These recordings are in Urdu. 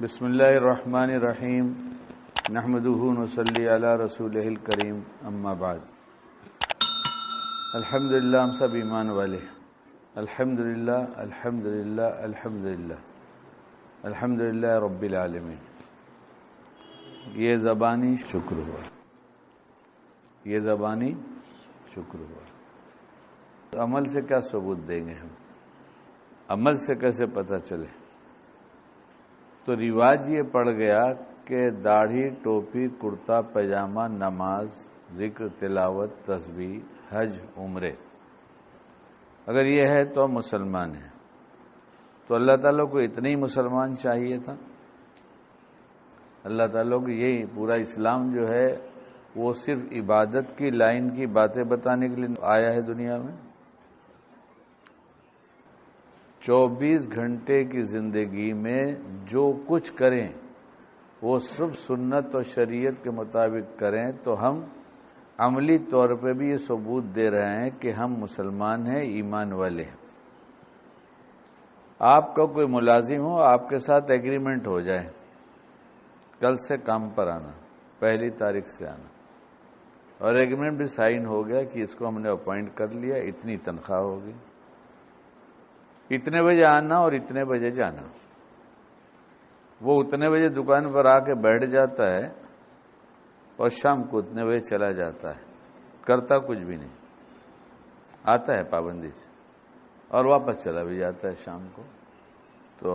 بسم اللہ الرحمن الرحیم نحمدہ ونصلی علی رسولہ الکریم اما بعد۔ الحمدللہ، ہم سب ایمان والے۔ الحمدللہ الحمدللہ الحمدللہ الحمدللہ رب العالمین۔ یہ زبانی شکر ہوا، یہ زبانی شکر ہوا۔ عمل سے کیا ثبوت دیں گے ہم؟ عمل سے کیسے پتہ چلے؟ تو رواج یہ پڑ گیا کہ داڑھی، ٹوپی، کرتا پاجامہ، نماز، ذکر، تلاوت، تسبیح، حج، عمرے، اگر یہ ہے تو ہم مسلمان ہیں۔ تو اللہ تعالیٰ کو اتنے ہی مسلمان چاہیے تھا؟ اللہ تعالیٰ کو یہی پورا اسلام جو ہے وہ صرف عبادت کی لائن کی باتیں بتانے کے لیے آیا ہے دنیا میں؟ 24 گھنٹے کی زندگی میں جو کچھ کریں وہ سب سنت اور شریعت کے مطابق کریں تو ہم عملی طور پہ بھی یہ ثبوت دے رہے ہیں کہ ہم مسلمان ہیں، ایمان والے ہیں۔ آپ کا کوئی ملازم ہو، آپ کے ساتھ ایگریمنٹ ہو جائے کل سے کام پر آنا، 1 تاریخ سے آنا، اور ایگریمنٹ بھی سائن ہو گیا کہ اس کو ہم نے اپوائنٹ کر لیا، اتنی تنخواہ ہوگی، اتنے بجے آنا اور اتنے بجے جانا۔ وہ اتنے بجے دکان پر آ کے بیٹھ جاتا ہے اور شام کو اتنے بجے چلا جاتا ہے، کرتا کچھ بھی نہیں، آتا ہے پابندی سے اور واپس چلا بھی جاتا ہے شام کو۔ تو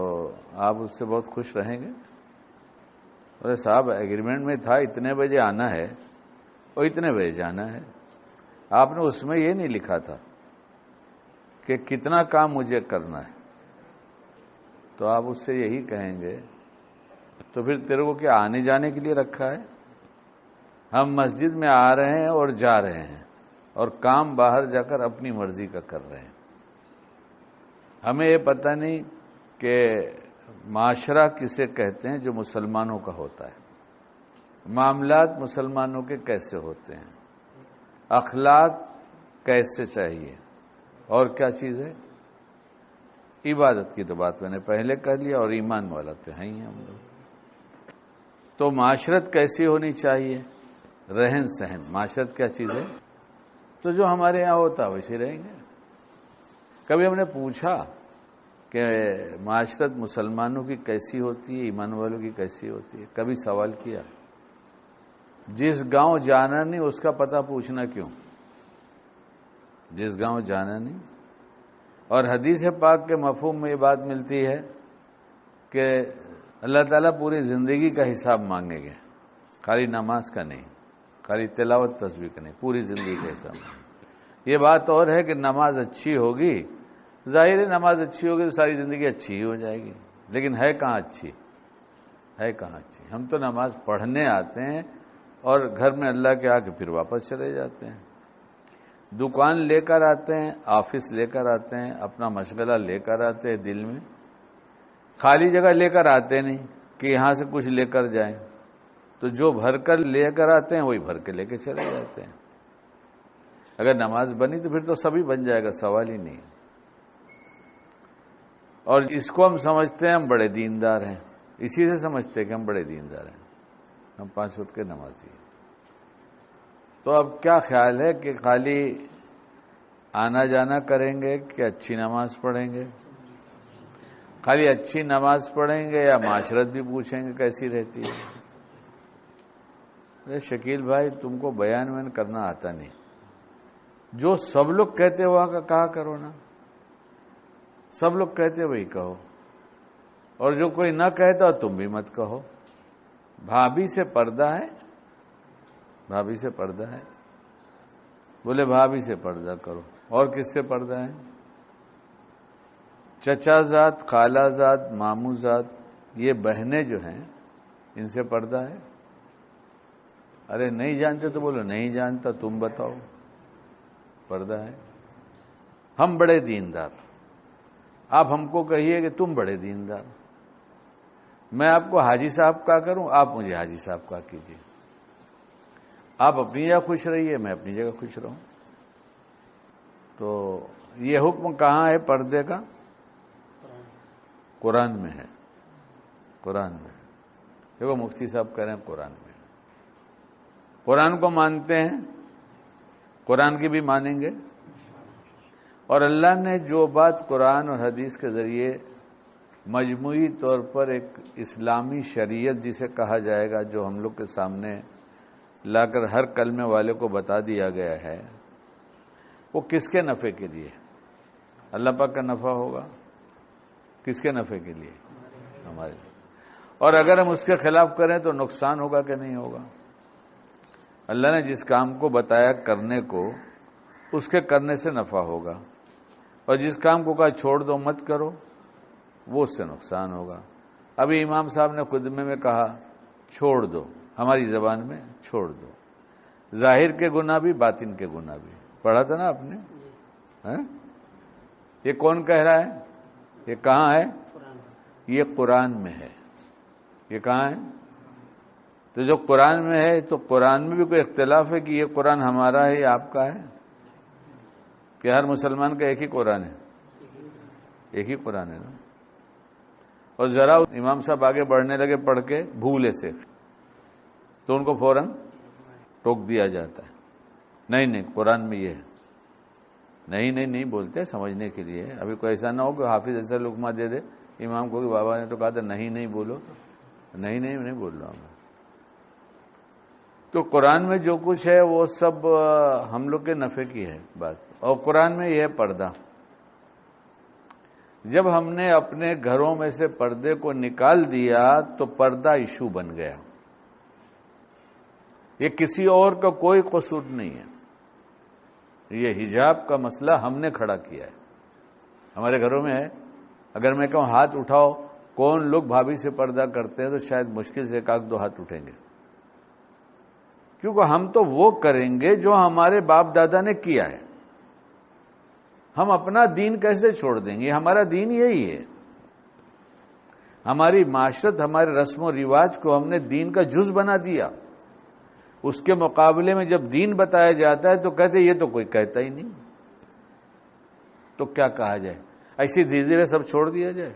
آپ اس سے بہت خوش رہیں گے؟ ارے صاحب، ایگریمنٹ میں تھا اتنے بجے آنا ہے اور اتنے بجے جانا ہے، آپ نے اس میں یہ نہیں لکھا تھا کہ کتنا کام مجھے کرنا ہے۔ تو آپ اس سے یہی کہیں گے تو پھر تیرے کو کیا آنے جانے کے لیے رکھا ہے؟ ہم مسجد میں آ رہے ہیں اور جا رہے ہیں اور کام باہر جا کر اپنی مرضی کا کر رہے ہیں۔ ہمیں یہ پتہ نہیں کہ معاشرہ کسے کہتے ہیں جو مسلمانوں کا ہوتا ہے، معاملات مسلمانوں کے کیسے ہوتے ہیں، اخلاق کیسے چاہیے، اور کیا چیز ہے؟ عبادت کی تو بات میں نے پہلے کر لیا، اور ایمان والا تو ہیں ہی ہم لوگ۔ تو معاشرت کیسی ہونی چاہیے؟ رہن سہن۔ معاشرت کیا چیز ہے؟ تو جو ہمارے یہاں ہوتا ویسے رہیں گے۔ کبھی ہم نے پوچھا کہ معاشرت مسلمانوں کی کیسی ہوتی ہے، ایمان والوں کی کیسی ہوتی ہے؟ کبھی سوال کیا؟ جس گاؤں جانا نہیں اس کا پتہ پوچھنا کیوں؟ جس گاؤں جانا نہیں۔ اور حدیث پاک کے مفہوم میں یہ بات ملتی ہے کہ اللہ تعالیٰ پوری زندگی کا حساب مانگیں گے، خالی نماز کا نہیں، خالی تلاوت تسبیح کا نہیں، پوری زندگی کا حساب مانگیں گے۔ یہ بات اور ہے کہ نماز اچھی ہوگی، ظاہر ہے نماز اچھی ہوگی تو ساری زندگی اچھی ہی ہو جائے گی، لیکن ہے کہاں اچھی؟ ہے کہاں اچھی؟ ہم تو نماز پڑھنے آتے ہیں اور گھر میں اللہ کے آ کے پھر واپس چلے جاتے ہیں، دکان لے کر آتے ہیں، آفس لے کر آتے ہیں، اپنا مشغلہ لے کر آتے ہیں، دل میں خالی جگہ لے کر آتے نہیں کہ یہاں سے کچھ لے کر جائیں۔ تو جو بھر کر لے کر آتے ہیں وہی بھر کے لے کے چلے جاتے ہیں۔ اگر نماز بنی تو پھر تو سبھی بن جائے گا، سوال ہی نہیں۔ اور اس کو ہم سمجھتے ہیں ہم بڑے دیندار ہیں، اسی سے سمجھتے ہیں کہ ہم بڑے دیندار ہیں، ہم 5 وقت کے نمازی ہیں۔ تو اب کیا خیال ہے کہ خالی آنا جانا کریں گے کہ اچھی نماز پڑھیں گے؟ خالی اچھی نماز پڑھیں گے یا معاشرت بھی پوچھیں گے کیسی رہتی ہے؟ شکیل بھائی، تم کو بیان وین کرنا آتا نہیں، جو سب لوگ کہتے ہوا کا کہا کرو نا، سب لوگ کہتے وہی کہو، اور جو کوئی نہ کہتا تم بھی مت کہو۔ بھابھی سے پردہ ہے؟ بھابھی سے پردہ ہے؟ بولے بھابھی سے پردہ کرو، اور کس سے پردہ ہے؟ چچا زاد، خالہ زاد، ماموں زاد، یہ بہنیں جو ہیں ان سے پردہ ہے؟ ارے نہیں جانتے تو بولو نہیں جانتا، تم بتاؤ، پردہ ہے؟ ہم بڑے دیندار، آپ ہم کو کہیے کہ تم بڑے دیندار، میں آپ کو حاجی صاحب کا کروں، آپ مجھے حاجی صاحب کا کیجیے، آپ اپنی جگہ خوش رہیے، میں اپنی جگہ خوش رہوں۔ تو یہ حکم کہاں ہے پردے کا؟ قرآن میں ہے۔ قرآن میں. دیکھو مفتی صاحب کہہ رہے ہیں قرآن میں. قرآن کو مانتے ہیں، قرآن کی بھی مانیں گے. اور اللہ نے جو بات قرآن اور حدیث کے ذریعے مجموعی طور پر ایک اسلامی شریعت جسے کہا جائے گا، جو ہم لوگ کے سامنے لا کر ہر کلمے والے کو بتا دیا گیا ہے، وہ کس کے نفع کے لیے؟ اللہ پاک کا نفع ہوگا. کس کے نفع کے لیے؟ ہمارے لیے. اور اگر ہم اس کے خلاف کریں تو نقصان ہوگا کہ نہیں ہوگا؟ اللہ نے جس کام کو بتایا کرنے کو، اس کے کرنے سے نفع ہوگا، اور جس کام کو کہا چھوڑ دو مت کرو، وہ اس سے نقصان ہوگا. ابھی امام صاحب نے خطبے میں کہا چھوڑ دو، ہماری زبان میں چھوڑ دو. ظاہر کے گناہ بھی، باطن کے گناہ بھی. پڑھا تھا نا آپ نے؟ یہ کون کہہ رہا ہے؟ یہ کہاں ہے؟ یہ قرآن میں ہے. یہ کہاں ہے؟ تو جو قرآن میں ہے، تو قرآن میں بھی کوئی اختلاف ہے کہ یہ قرآن ہمارا ہے یا آپ کا ہے؟ کہ ہر مسلمان کا ایک ہی قرآن ہے؟ ایک ہی قرآن ہے نا. اور ذرا امام صاحب آگے بڑھنے لگے پڑھ کے بھولے سے، تو ان کو فوراً ٹوک دیا جاتا ہے. نہیں نہیں، قرآن میں یہ ہے. نہیں بولتے سمجھنے کے لیے. ابھی کوئی ایسا نہ ہو کہ حافظ ایسا لقمہ دے دے امام کو کہ بابا نے تو کہا تھا نہیں بولو. نہیں بول رہا ہوں. تو قرآن میں جو کچھ ہے وہ سب ہم لوگ کے نفع کی ہے بات. اور قرآن میں یہ ہے پردہ. جب ہم نے اپنے گھروں میں سے پردے کو نکال دیا تو پردہ ایشو بن گیا. یہ کسی اور کا کوئی قصور نہیں ہے. یہ حجاب کا مسئلہ ہم نے کھڑا کیا ہے. ہمارے گھروں میں ہے. اگر میں کہوں ہاتھ اٹھاؤ کون لوگ بھابھی سے پردہ کرتے ہیں، تو شاید مشکل سے 1-2 ہاتھ اٹھیں گے. کیونکہ ہم تو وہ کریں گے جو ہمارے باپ دادا نے کیا ہے. ہم اپنا دین کیسے چھوڑ دیں گے؟ ہمارا دین یہی ہے. ہماری معاشرت، ہمارے رسم و رواج کو ہم نے دین کا جز بنا دیا. اس کے مقابلے میں جب دین بتایا جاتا ہے تو کہتے یہ تو کوئی کہتا ہی نہیں. تو کیا کہا جائے؟ ایسی دھیرے دھیرے سب چھوڑ دیا جائے.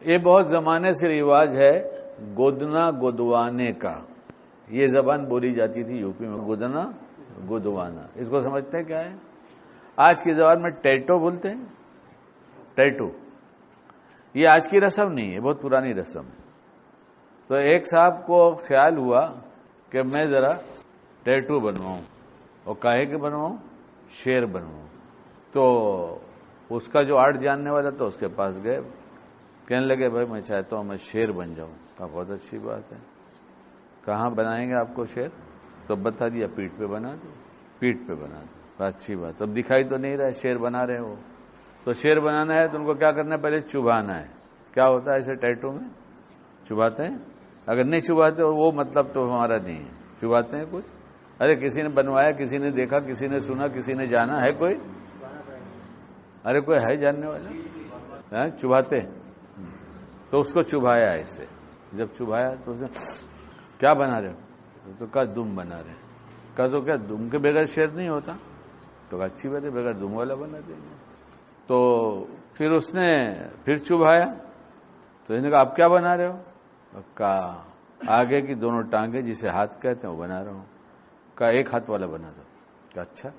یہ بہت زمانے سے رواج ہے گودنا گودوانے کا. یہ زبان بولی جاتی تھی یو پی میں، گودنا گودوانا. اس کو سمجھتے ہیں کیا ہے؟ آج کی زبان میں ٹیٹو بولتے ہیں. ٹیٹو یہ آج کی رسم نہیں ہے، بہت پرانی رسم ہے. تو ایک صاحب کو خیال ہوا کہ میں ذرا ٹیٹو بنواؤں. اور کاہے کے بنواؤں؟ شیر بنواؤں. تو اس کا جو آرٹ جاننے والا تھا اس کے پاس گئے. کہنے لگے بھائی میں چاہتا ہوں میں شیر بن جاؤں. کہا بہت اچھی بات ہے. کہاں بنائیں گے آپ کو شیر؟ تو بتا دیا پیٹھ پہ بنا دو. پیٹھ پہ بنا دو. اچھی بات. اب دکھائی تو نہیں رہا شیر بنا رہے ہو. تو شیر بنانا ہے تو ان کو کیا کرنا ہے؟ پہلے چبھانا ہے. کیا ہوتا ہے ایسے ٹیٹو میں؟ چبھاتے ہیں. اگر نہیں چبھاتے وہ مطلب تو ہمارا نہیں ہے. چبھاتے ہیں کچھ. ارے کسی نے بنوایا، کسی نے دیکھا، کسی نے سنا، کسی نے جانا ہے کوئی؟ ارے کوئی ہے جاننے والا؟ چبھاتے. تو اس کو چبھایا ایسے. جب چبھایا تو اسے کیا بنا رہے ہو؟ تو کہا دم بنا رہے. کہا تو کیا دم کے بغیر شیر نہیں ہوتا؟ تو کہا اچھی بات ہے بغیر دم والا بنا دیں گے. تو پھر اس نے پھر چبھایا تو اس نے کہا آپ کیا بنا رہے ہو؟ کہا آگے کی دونوں ٹانگیں جسے ہاتھ کہتے ہیں وہ بنا رہا ہوں. کہا ایک ہاتھ والا بنا دو. کہا اچھا.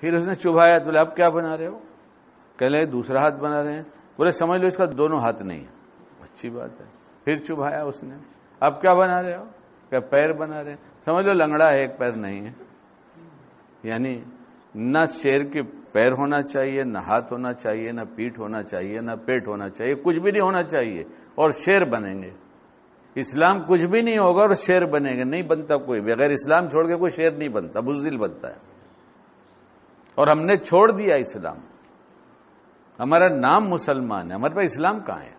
پھر اس نے چبھایا تو بولے آپ کیا بنا رہے ہو؟ کہہ لے دوسرا ہاتھ بنا رہے ہیں. بولے سمجھ لو اس کا دونوں ہاتھ نہیں ہے. اچھی بات ہے. پھر چبھایا اس نے. اب کیا بنا رہے ہو؟ کہ پیر بنا رہے ہیں. سمجھ لو لنگڑا ہے، ایک پیر نہیں ہے. یعنی نہ شیر کے پیر ہونا چاہیے، نہ ہاتھ ہونا چاہیے، نہ پیٹھ ہونا چاہیے، نہ پیٹ ہونا چاہیے، کچھ بھی نہیں ہونا چاہیے. اور شیر بنیں گے. اسلام کچھ بھی نہیں ہوگا اور شیر بنے گا. نہیں بنتا کوئی. بغیر اسلام چھوڑ کے کوئی شیر نہیں بنتا، بزدل بنتا ہے. اور ہم نے چھوڑ دیا اسلام. ہمارا نام مسلمان ہے، ہمارے پاس اسلام کہاں ہے؟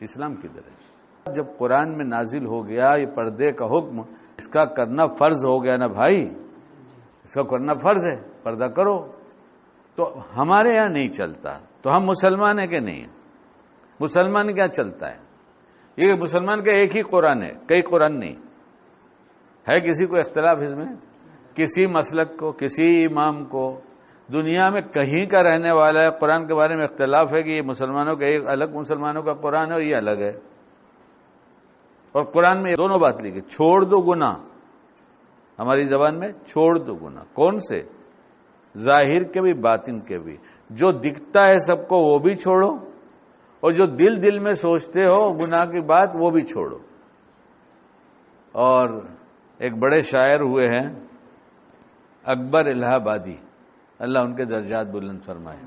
اسلام کدھر ہے؟ جب قرآن میں نازل ہو گیا یہ پردے کا حکم، اس کا کرنا فرض ہو گیا نا بھائی. اس کا کرنا فرض ہے، پردہ کرو. تو ہمارے یہاں نہیں چلتا. تو ہم مسلمان ہیں کہ نہیں؟ مسلمان کیا چلتا ہے؟ یہ مسلمان کا ایک ہی قرآن ہے، کئی قرآن نہیں ہے. کسی کو اختلاف اس میں؟ کسی مسلک کو، کسی امام کو دنیا میں کہیں کا رہنے والا ہے قرآن کے بارے میں اختلاف ہے کہ یہ مسلمانوں کا ایک الگ مسلمانوں کا قرآن ہے اور یہ الگ ہے؟ اور قرآن میں دونوں بات لکھی، چھوڑ دو گناہ، ہماری زبان میں چھوڑ دو گناہ، کون سے؟ ظاہر کے بھی باطن کے بھی، جو دکھتا ہے سب کو وہ بھی چھوڑو، اور جو دل میں سوچتے ہو گناہ کی بات وہ بھی چھوڑو۔ اور ایک بڑے شاعر ہوئے ہیں اکبر الہ آبادی، اللہ ان کے درجات بلند فرمائے،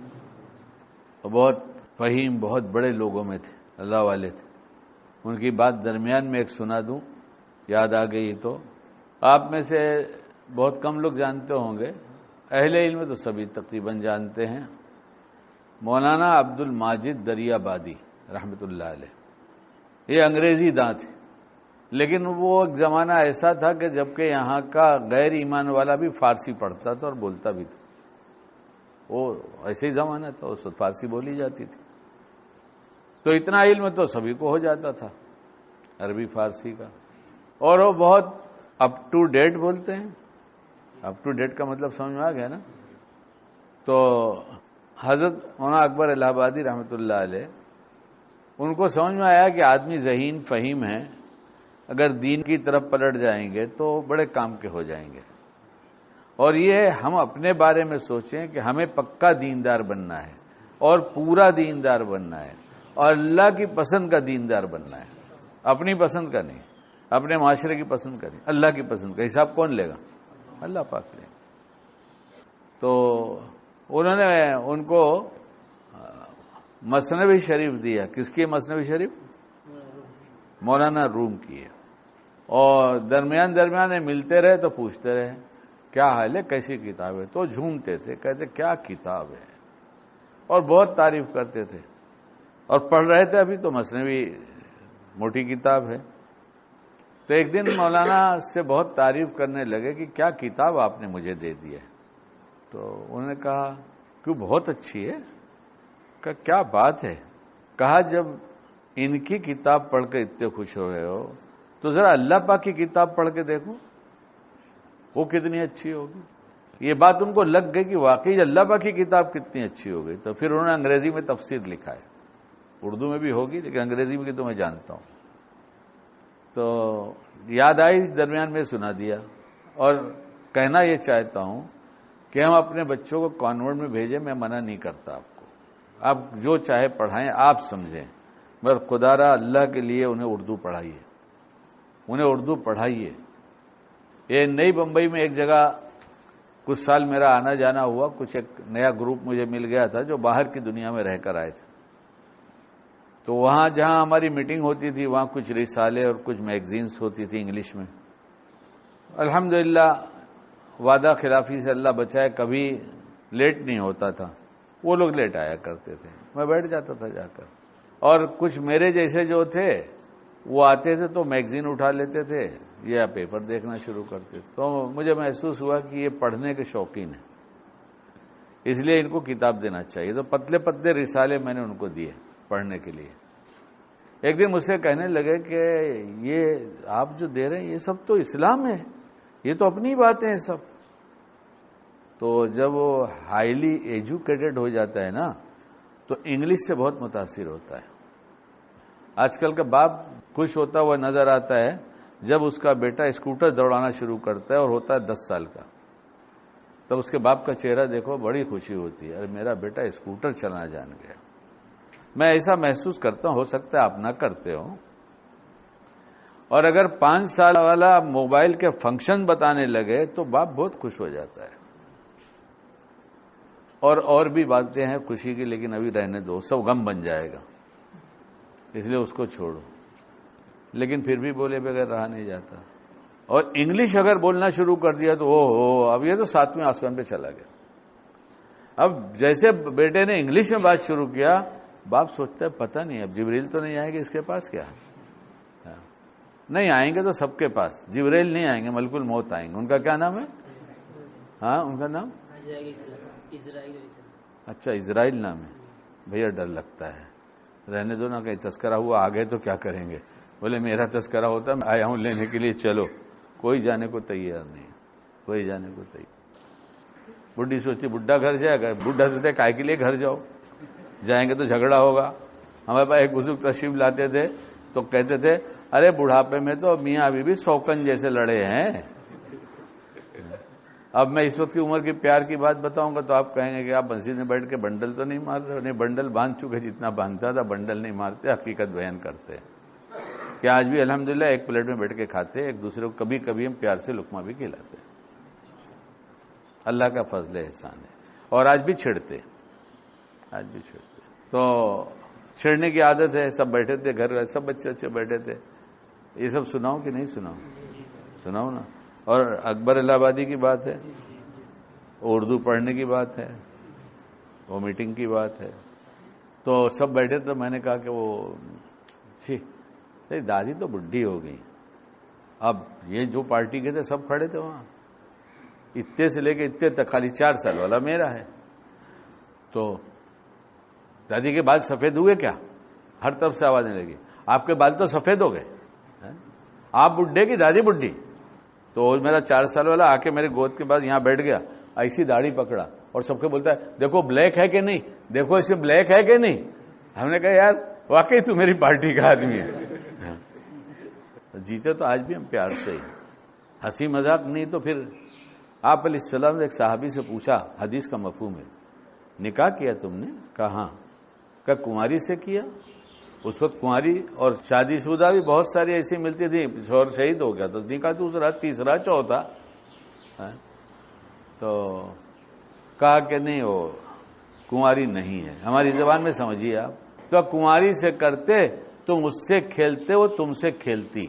اور بہت فہیم، بہت بڑے لوگوں میں تھے، اللہ والے تھے۔ ان کی بات درمیان میں ایک سنا دوں، یاد آ گئی تو۔ آپ میں سے بہت کم لوگ جانتے ہوں گے، اہل علم تو سبھی تقریباً جانتے ہیں، مولانا عبد الماجد دریابادی رحمۃ اللہ علیہ، یہ انگریزی داں تھے، لیکن وہ ایک زمانہ ایسا تھا کہ جبکہ یہاں کا غیر ایمان والا بھی فارسی پڑھتا تھا اور بولتا بھی تھا، وہ ایسے ہی زمانہ تھا، اس وقت فارسی بولی جاتی تھی، تو اتنا علم تو سبھی کو ہو جاتا تھا عربی فارسی کا، اور وہ بہت اپ ٹو ڈیٹ بولتے ہیں۔ اپ ٹو ڈیٹ کا مطلب سمجھ میں آ گیا نا؟ تو حضرت مولانا اکبر الہ آبادی رحمۃ اللہ علیہ، ان کو سمجھ میں آیا کہ آدمی ذہین فہیم ہے، اگر دین کی طرف پلٹ جائیں گے تو بڑے کام کے ہو جائیں گے، اور یہ ہم اپنے بارے میں سوچیں کہ ہمیں پکا دیندار بننا ہے اور پورا دیندار بننا ہے اور اللہ کی پسند کا دیندار بننا ہے، اپنی پسند کا نہیں، اپنے معاشرے کی پسند کا نہیں، اللہ کی پسند کا۔ حساب کون لے گا؟ اللہ پاک لے گا۔ تو انہوں نے ان کو مثنوی شریف دیا۔ کس کی مثنوی شریف؟ مولانا روم کی ہے، اور درمیان میں ملتے رہے تو پوچھتے رہے کیا حال ہے، کیسی کتاب ہے، تو جھومتے تھے، کہتے کیا کتاب ہے، اور بہت تعریف کرتے تھے، اور پڑھ رہے تھے ابھی تو مثنوی موٹی کتاب ہے۔ تو ایک دن مولانا سے بہت تعریف کرنے لگے کہ کیا کتاب آپ نے مجھے دے دی ہے، تو انہوں نے کہا کیوں بہت اچھی ہے، کہا کیا بات ہے، کہا جب ان کی کتاب پڑھ کے اتنے خوش ہو رہے ہو تو ذرا اللہ پاک کی کتاب پڑھ کے دیکھو وہ کتنی اچھی ہوگی۔ یہ بات ان کو لگ گئی کہ واقعی اللہ پاک کی کتاب کتنی اچھی ہو گئی، تو پھر انہوں نے انگریزی میں تفسیر لکھا ہے، اردو میں بھی ہوگی لیکن انگریزی میں کی تو میں جانتا ہوں، تو یاد آئی درمیان میں سنا دیا۔ اور کہنا یہ چاہتا ہوں کہ ہم اپنے بچوں کو کانوینٹ میں بھیجیں، میں منع نہیں کرتا آپ کو، آپ جو چاہے پڑھائیں، آپ سمجھیں، مگر خدا را اللہ کے لیے انہیں اردو پڑھائیے، انہیں اردو پڑھائیے۔ یہ نئی بمبئی میں ایک جگہ کچھ سال میرا آنا جانا ہوا، کچھ ایک نیا گروپ مجھے مل گیا تھا جو باہر کی دنیا میں رہ کر آئے تھے، تو وہاں جہاں ہماری میٹنگ ہوتی تھی وہاں کچھ رسالے اور کچھ میگزینس ہوتی تھی انگلش میں۔ الحمدللہ وعدہ خلافی سے اللہ بچائے کبھی لیٹ نہیں ہوتا تھا، وہ لوگ لیٹ آیا کرتے تھے، میں بیٹھ جاتا تھا جا کر، اور کچھ میرے جیسے جو تھے وہ آتے تھے تو میگزین اٹھا لیتے تھے یا پیپر دیکھنا شروع کرتے، تو مجھے محسوس ہوا کہ یہ پڑھنے کے شوقین ہیں، اس لیے ان کو کتاب دینا چاہیے، تو پتلے پتلے رسالے میں نے ان کو دیے پڑھنے کے لیے۔ ایک دن مجھ سے کہنے لگے کہ یہ آپ جو دے رہے ہیں یہ سب تو اسلام ہے، یہ تو اپنی باتیں ہیں سب۔ تو جب وہ ہائیلی ایجوکیٹڈ ہو جاتا ہے نا تو انگلش سے بہت متاثر ہوتا ہے۔ آج کل کا باپ خوش ہوتا ہوا نظر آتا ہے جب اس کا بیٹا اسکوٹر دوڑانا شروع کرتا ہے اور ہوتا ہے 10 سال کا، تب اس کے باپ کا چہرہ دیکھو بڑی خوشی ہوتی ہے، ارے میرا بیٹا اسکوٹر چلانا جان گیا۔ میں ایسا محسوس کرتا ہوں، ہو سکتا ہے آپ نہ کرتے ہو، اور اگر 5 سال والا موبائل کے فنکشن بتانے لگے تو باپ بہت خوش ہو جاتا ہے۔ اور بھی باتیں ہیں خوشی کی، لیکن ابھی رہنے دو، سب غم بن جائے گا، اس لیے اس کو چھوڑو۔ لیکن پھر بھی بولے بغیر رہا نہیں جاتا، اور انگلش اگر بولنا شروع کر دیا تو اب یہ تو 7ویں آسمان پہ چلا گیا۔ اب جیسے بیٹے نے انگلش میں بات شروع کیا، باپ سوچتا ہے پتہ نہیں اب جبریل تو نہیں آئیں گے اس کے پاس، کیا نہیں آئیں گے تو سب کے پاس، جبریل نہیں آئیں گے، ملک الموت آئیں گے۔ ان کا کیا نام ہے؟ ہاں ان کا نام اچھا اسرائیل نام ہے، بھیا ڈر لگتا ہے، رہنے دو نا، کہیں تذکرہ ہوا آگے تو کیا کریں گے۔ بولے میرا تذکرہ ہوتا میں آیا ہوں لینے کے لیے، چلو۔ کوئی جانے کو تیار نہیں، کوئی جانے کو تیار۔ بڈھی سوچتی بڈھا گھر جائے گا، بڈھا سوچتے کائے کے لیے گھر جاؤ، جائیں گے تو جھگڑا ہوگا۔ ہمارے پاس ایک بزرگ تشریف لاتے تھے تو کہتے تھے ارے بڑھاپے میں تو میاں ابھی بھی سوکن جیسے لڑے ہیں. اب میں اس وقت کی عمر کی پیار کی بات بتاؤں گا تو آپ کہیں گے کہ آپ مسجد میں بیٹھ کے بنڈل تو نہیں مار رہے. نہیں، بنڈل باندھ چکے، جتنا باندھتا تھا بنڈل نہیں مارتے، حقیقت بیان کرتے کہ آج بھی الحمدللہ ایک پلیٹ میں بیٹھ کے کھاتے، ایک دوسرے کو کبھی کبھی ہم پیار سے لقمہ بھی کھلاتے. اللہ کا فضل احسان ہے. اور آج بھی چھڑتے. تو چھڑنے کی عادت ہے. سب بیٹھے تھے گھر، سب بچے اچھے بیٹھے تھے. یہ سب سناؤں کہ نہیں سناؤں؟ سناؤں نا. اور اکبر الہ آبادی کی بات ہے، اردو پڑھنے کی بات ہے، وہ میٹنگ کی بات ہے. تو سب بیٹھے تھے. میں نے کہا کہ وہ دادی تو بڈھی ہو گئی. اب یہ جو پارٹی کے تھے سب کھڑے تھے وہاں، اتنے سے لے کے اتنے تک، خالی 4 سال والا میرا ہے. تو دادی کے بال سفید ہوئے کیا؟ ہر طرف سے آوازیں لگی، آپ کے بال تو سفید ہو گئے، آپ بڈھے کی دادی بڈھی. تو میرا 4 سال والا آ کے میرے گود کے بعد یہاں بیٹھ گیا، ایسی داڑھی پکڑا اور سب کو بولتا ہے دیکھو بلیک ہے کہ نہیں، دیکھو اس میں بلیک ہے کہ نہیں. ہم نے کہا یار واقعی تو میری پارٹی کا آدمی ہے. جیتے تو آج بھی ہم پیار سے ہی، ہنسی مذاق نہیں. تو پھر آپ علیہ السلام نے ایک صحابی سے پوچھا، حدیث کا مفہوم ہے، نکاح کیا تم نے؟ کہا ہاں. کہا کنواری سے کیا؟ اس وقت کنواری اور شادی شدہ بھی بہت ساری ایسی ملتی تھی. شوہر شہید ہو گیا تو نکاح دوسرا، تیسرا، چوتھا. تو کہا کہ نہیں، وہ کنواری نہیں ہے. ہماری زبان میں سمجھیے آپ. تو کنواری سے کرتے، تم اس سے کھیلتے، وہ تم سے کھیلتی.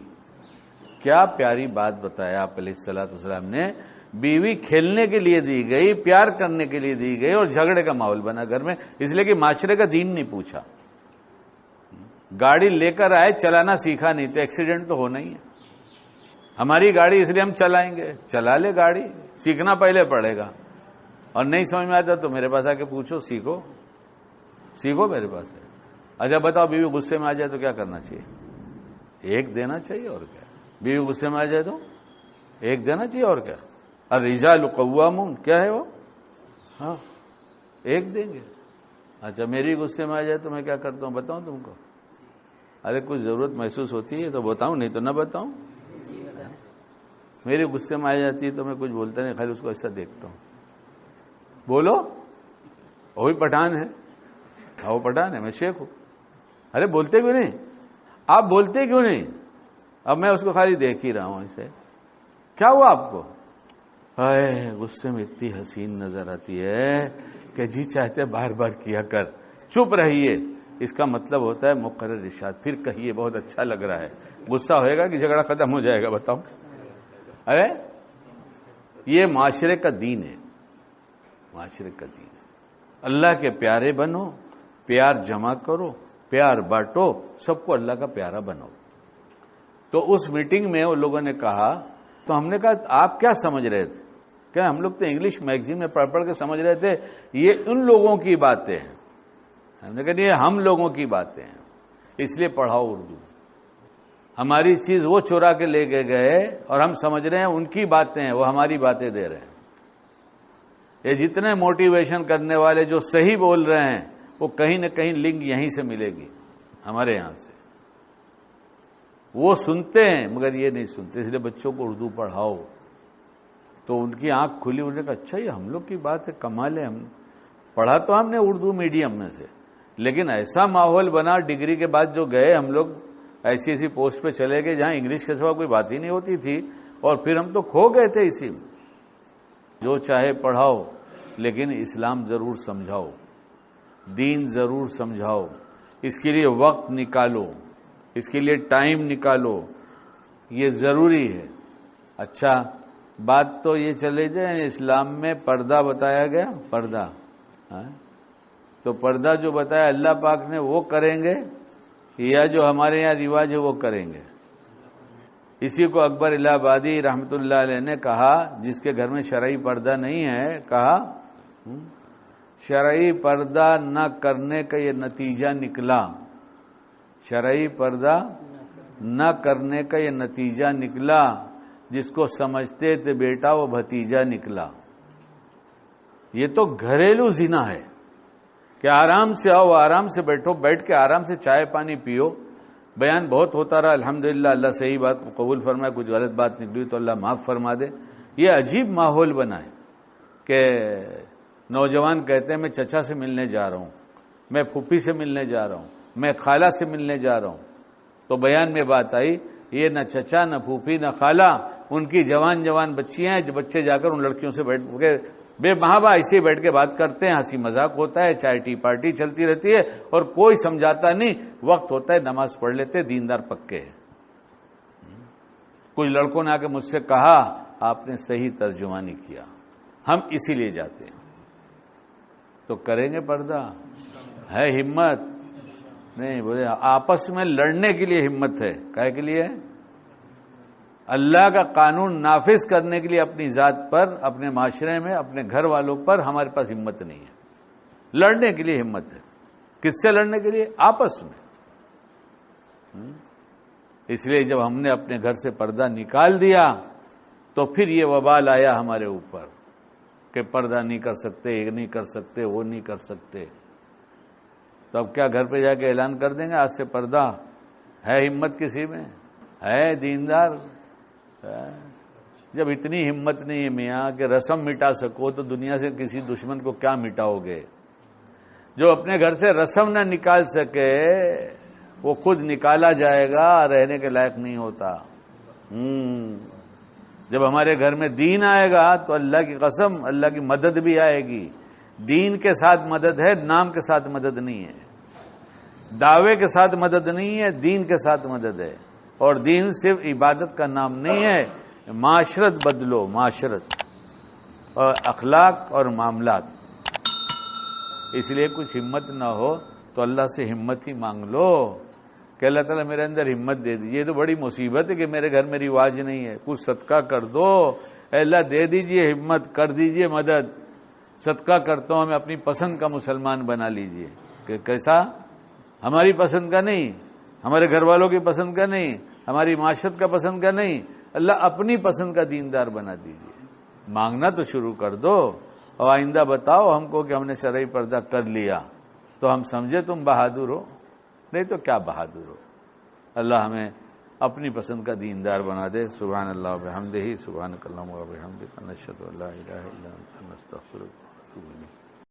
کیا پیاری بات بتایا آپ علیہ الصلوۃ والسلام نے. بیوی کھیلنے کے لیے دی گئی، پیار کرنے کے لیے دی گئی، اور جھگڑے کا ماحول بنا گھر میں، اس لیے کہ معاشرے کا دین نہیں پوچھا. گاڑی لے کر آئے، چلانا سیکھا نہیں تو ایکسیڈنٹ تو ہونا ہی ہے. ہماری گاڑی اس لیے ہم چلائیں گے، چلا لے گاڑی، سیکھنا پہلے پڑے گا. اور نہیں سمجھ میں آتا تو میرے پاس آ کے پوچھو، سیکھو میرے پاس ہے. اچھا بتاؤ، بیوی غصے میں آ جائے تو کیا کرنا چاہیے؟ ایک دینا چاہیے، اور کیا. بیوی غصے میں آ جائے تو ایک دینا چاہیے، اور کیا. الرجال قوامون، کیا ہے وہ؟ ہاں، ایک دیں گے. اچھا میری غصے میں آ جائے تو میں کیا کرتا ہوں بتاؤں تم کو؟ ارے کچھ ضرورت محسوس ہوتی ہے تو بتاؤں، نہیں تو نہ بتاؤں. میری غصے میں آ جاتی ہے تو میں کچھ بولتا نہیں، خالی اس کو ایسا دیکھتا ہوں. بولو، وہی پٹھان ہے، وہ پٹھان ہے، میں شیخ ہوں. ارے بولتے کیوں نہیں؟ آپ بولتے کیوں نہیں؟ اب میں اس کو خالی دیکھ ہی رہا ہوں ایسے. کیا ہوا آپ کو؟ اے غصے میں اتنی حسین نظر آتی ہے کہ جی چاہتے بار بار کیا کر. چپ رہیے، اس کا مطلب ہوتا ہے مقرر ارشاد. پھر کہیے بہت اچھا لگ رہا ہے. غصہ ہوئے گا کہ جھگڑا ختم ہو جائے گا؟ بتاؤ. ارے یہ معاشرے کا دین ہے، معاشرے کا دین ہے. اللہ کے پیارے بنو، پیار جمع کرو، پیار بانٹو، سب کو اللہ کا پیارا بناؤ. تو اس میٹنگ میں وہ لوگوں نے کہا، تو ہم نے کہا آپ کیا سمجھ رہے تھے؟ کہ ہم لوگ تو انگلش میگزین میں پڑھ کے سمجھ رہے تھے یہ ان لوگوں کی باتیں ہیں. ہم نے کہا یہ ہم لوگوں کی باتیں ہیں، اس لیے پڑھاؤ اردو. ہماری چیز وہ چورا کے لے کے گئے اور ہم سمجھ رہے ہیں ان کی باتیں ہیں، وہ ہماری باتیں دے رہے ہیں. یہ جتنے موٹیویشن کرنے والے جو صحیح بول رہے ہیں وہ کہیں نہ کہیں لنک یہیں سے ملے گی، ہمارے یہاں سے. وہ سنتے ہیں مگر یہ نہیں سنتے، اس لیے بچوں کو اردو پڑھاؤ. تو ان کی آنکھ کھلی، انہوں نے کہا اچھا یہ ہم لوگ کی بات ہے، کمال ہے. ہم پڑھا تو ہم نے اردو میڈیم میں سے، لیکن ایسا ماحول بنا، ڈگری کے بعد جو گئے ہم لوگ ایسی ایسی پوسٹ پہ چلے گئے جہاں انگلش کے سوا کوئی بات ہی نہیں ہوتی تھی، اور پھر ہم تو کھو گئے تھے اسی میں. جو چاہے پڑھاؤ لیکن اسلام ضرور سمجھاؤ، دین ضرور سمجھاؤ. اس کے لیے وقت نکالو، اس کے لیے ٹائم نکالو، یہ ضروری ہے. اچھا بات تو یہ چلے جائیں، اسلام میں پردہ بتایا گیا، پردہ. تو پردہ جو بتایا اللہ پاک نے وہ کریں گے یا جو ہمارے یہاں رواج ہے وہ کریں گے؟ اسی کو اکبر الہ آبادی رحمۃ اللہ علیہ نے کہا، جس کے گھر میں شرعی پردہ نہیں ہے، کہا شرعی پردہ نہ کرنے کا یہ نتیجہ نکلا، شرعی پردہ نہ کرنے کا یہ نتیجہ نکلا، جس کو سمجھتے تھے بیٹا وہ بھتیجا نکلا. یہ تو گھریلو زنا ہے کہ آرام سے آؤ، آرام سے بیٹھو، بیٹھ کے آرام سے چائے پانی پیو، بیان بہت ہوتا رہا، الحمدللہ اللہ صحیح بات کو قبول فرمائے، کچھ غلط بات نکلی تو اللہ معاف فرما دے۔ یہ عجیب ماحول بنا ہے کہ نوجوان کہتے ہیں میں چچا سے ملنے جا رہا ہوں، میں پھوپھی سے ملنے جا رہا ہوں، میں خالہ سے ملنے جا رہا ہوں۔ تو بیان میں بات آئی یہ نہ چچا نہ پھوپھی نہ خالہ، ان کی جوان بچیاں ہیں، جو بچے جا کر ان لڑکیوں سے بیٹھ کے بے محابہ ایسے بیٹھ کے بات کرتے ہیں، ہنسی مذاق ہوتا ہے، چائے ٹی پارٹی چلتی رہتی ہے اور کوئی سمجھاتا نہیں، وقت ہوتا ہے نماز پڑھ لیتے، دیندار پکے ہیں۔ کچھ لڑکوں نے آ کے مجھ سے کہا آپ نے صحیح ترجمہ نہیں کیا، ہم اسی لیے جاتے ہیں۔ تو کریں گے پردہ؟ ہے ہمت؟ نہیں، بولے آپس میں لڑنے کے لیے ہمت ہے، کہے کے لیے اللہ کا قانون نافذ کرنے کے لیے اپنی ذات پر، اپنے معاشرے میں، اپنے گھر والوں پر ہمارے پاس ہمت نہیں ہے۔ لڑنے کے لیے ہمت ہے، کس سے لڑنے کے لیے؟ آپس میں۔ اس لیے جب ہم نے اپنے گھر سے پردہ نکال دیا تو پھر یہ وبال آیا ہمارے اوپر کہ پردہ نہیں کر سکتے، یہ نہیں کر سکتے، وہ نہیں کر سکتے۔ تو اب کیا گھر پہ جا کے اعلان کر دیں گے آج سے پردہ؟ ہے ہمت کسی میں؟ ہے دیندار؟ جب اتنی ہمت نہیں ہے میاں کہ رسم مٹا سکو تو دنیا سے کسی دشمن کو کیا مٹاؤ گے؟ جو اپنے گھر سے رسم نہ نکال سکے وہ خود نکالا جائے گا، رہنے کے لائق نہیں ہوتا۔ جب ہمارے گھر میں دین آئے گا تو اللہ کی قسم اللہ کی مدد بھی آئے گی۔ دین کے ساتھ مدد ہے، نام کے ساتھ مدد نہیں ہے، دعوے کے ساتھ مدد نہیں ہے، دین کے ساتھ مدد ہے۔ اور دین صرف عبادت کا نام نہیں ہے، معاشرت بدلو، معاشرت اور اخلاق اور معاملات۔ اس لیے کچھ ہمت نہ ہو تو اللہ سے ہمت ہی مانگ لو کہ اللہ تعالیٰ میرے اندر ہمت دے دیجیے۔ یہ تو بڑی مصیبت ہے کہ میرے گھر میں رواج نہیں ہے، کچھ صدقہ کر دو، اے اللہ دے دیجیے ہمت، کر دیجیے مدد، صدقہ کرتا ہوں، ہمیں اپنی پسند کا مسلمان بنا لیجیے۔ کہ کیسا؟ ہماری پسند کا نہیں، ہمارے گھر والوں کی پسند کا نہیں، ہماری معاشرت کا پسند کا نہیں، اللہ اپنی پسند کا دیندار بنا دیجیے۔ مانگنا تو شروع کر دو، اور آئندہ بتاؤ ہم کو کہ ہم نے شرعی پردہ کر لیا تو ہم سمجھے تم بہادر ہو، نہیں تو کیا بہادر ہو۔ اللہ ہمیں اپنی پسند کا دیندار بنا دے۔ سبحان اللہ و بحمدہ، سبحانک اللہم و بحمدک، نشہد ان لا الہ الا انت، نستغفرک و نتوب الیک۔